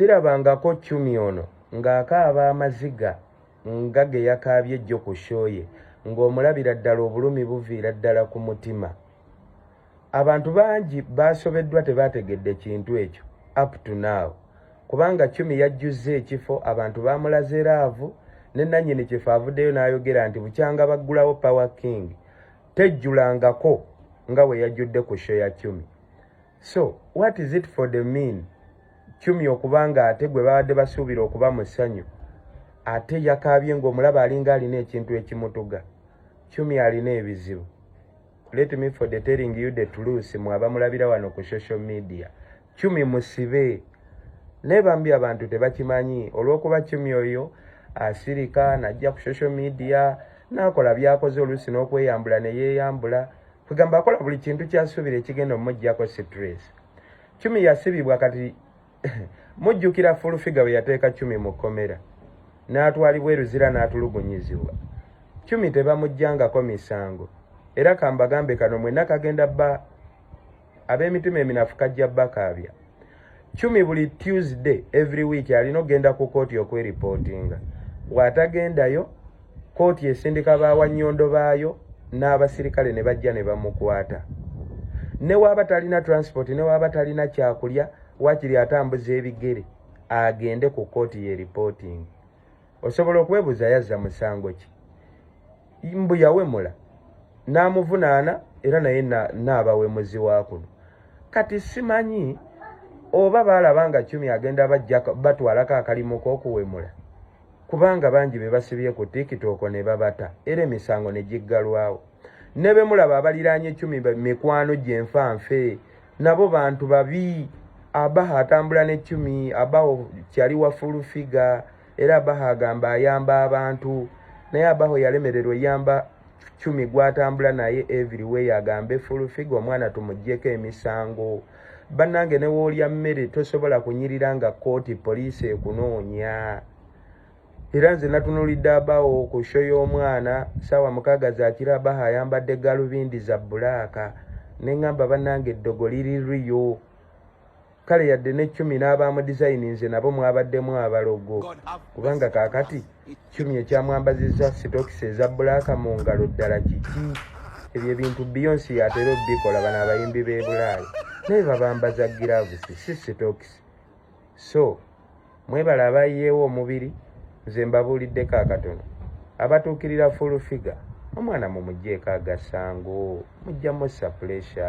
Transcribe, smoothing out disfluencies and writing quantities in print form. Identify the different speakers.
Speaker 1: sirabangako Cumi ono ng'akaaba amaziga nga ge yakaabye ejjo ku shoye ng'omulabira ddala obulumi buviira ddala ku mutima. Abantu bangi baasobeddwa tebaategedde kintu ekyo up to now, kubanga Cumi yajjuzza ekifo abantu baamulaze raavu ne nannyini kifo avuddeyo n'ayogera nti bukyanga baggulawo Power King tejjulangako nga we yajjudde ku show ya Cumi. So what is it for the mean Cumi okubanga ate gwe babadde basuubira okuba mu ssanyu ate yakaabye ng'omulaba alinga alina ekintu ekimutuga. Cumi alina ebizibu. Let me for the telling you the truth, mwaba mulabira wano ku social media. Cumi musibe. Ne bambi abantu tebakimanyi olw'okuba Cumi oyo asirika najja ku social media n'akola byakoze oluusi n'okweyambula ne yeeyambula. Kugamba akola buli kintu kyasuubira ekigenda omuggyako stress. Cumi yasibibwa kati mujjukira full figure we yateeka Cumi mu kkomera n'atwalibwa eruzira n'atulugunyizibwa. Cumi tebamuggyangako misango. Era kambagambe kano mwenna kagenda bba ab'emitima eminafu kajja bba kaabya. Cumi buli Tuesday every week alina ogenda ku kooti okweripotinga. Bw'atagendayo kooti esindika baawannyondo baayo n'abasirikale ne bajja ne bamukwata. Ne waaba talina transport ne waaba talina kyakulya wakiri atambuza ebigere agende ku kooti ye reporting. Osobola okwebuuza yazza musango ki? Mbu yawemula n'amuvunaana era naye n'abawemuzi wa kuno. Kati simanyi oba baalaba nga Cumi agenda batwalako akalimu k'okuwemula, kubanga bangi be basibye ku TikTok ne babata era emisango ne giggalwawo. Ne be mulaba abaliraanye Cumi mikwano gyenfanfe nabo bantu babi. Abaha atambula ne Cumi, Abaho kyali wa full figure era Abaho agamba ayamba abantu, naye Abaho yalemererwa yamba Cumi gwatambula naye everywhere agambe full figure omwana tumuggyeko emisango. Bannange ne woolya mmere tosobola kunyirira nga kooti poliisi ekunoonya. Era nze natunulidde Abaho ku show y'omwana ssaawa 6 zaakira Abaho ayambadde galubindi za bbulaaka ne ŋŋamba bannange eddogo liririyo. Kale yadde ne Cumi n'abaamu designinze nabo mwabaddemu abalogo, kubanga kaakati Cumi ekyamwambazizza sitokisi eza bbulaaka mu ngalo ddala kiki? Ebyo ebintu Beyonce yatera obbikola bano abayimbi b'e Bulaaya naye babambaza giravusi si sitokisi. So mwebala abayiyeewo omubiri, nze mbabuuliddeko akatono. Abatuukirira full figure omwana mumuggyeeko agasango, mujja mussa pressure.